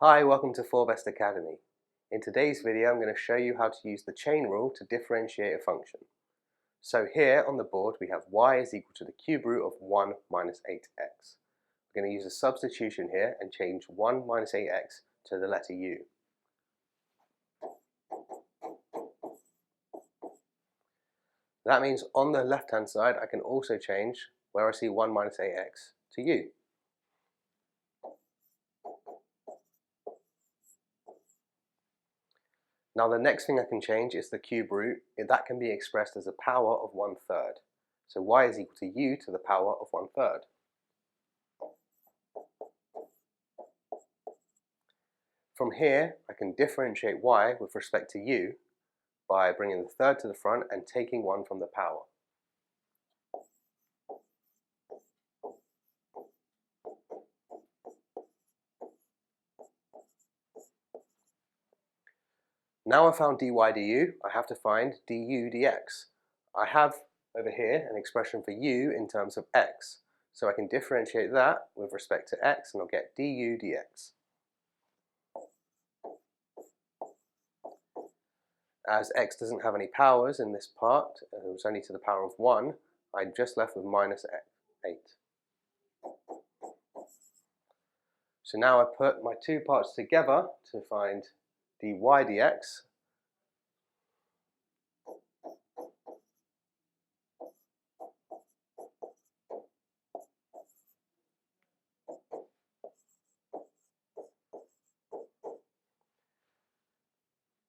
Hi, welcome to Forbest Academy. In today's video I'm going to show you how to use the chain rule to differentiate a function. So here on the board we have y is equal to the cube root of 1 minus 8x. We're going to use a substitution here and change 1 minus 8x to the letter u. That means on the left hand side I can also change where I see 1 minus 8x to u. Now the next thing I can change is the cube root. That can be expressed as a power of 1/3. So y is equal to u to the power of 1/3. From here I can differentiate y with respect to u by bringing the third to the front and taking 1 from the power. Now I've found dy du, I have to find du dx. I have over here an expression for u in terms of x, so I can differentiate that with respect to x and I'll get du dx. As x doesn't have any powers in this part, it was only to the power of 1, I'm just left with minus 8. So now I put my two parts together to find dy dx.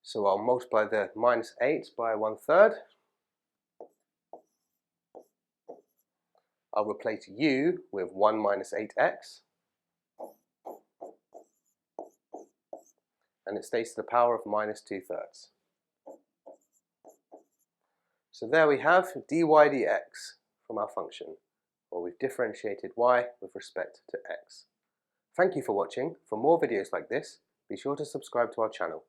So I'll multiply the minus 8 by 1/3. I'll replace u with 1 minus 8x. And it stays to the power of minus 2/3. So there we have dy dx from our function, or we've differentiated y with respect to x. Thank you for watching. For more videos like this, be sure to subscribe to our channel.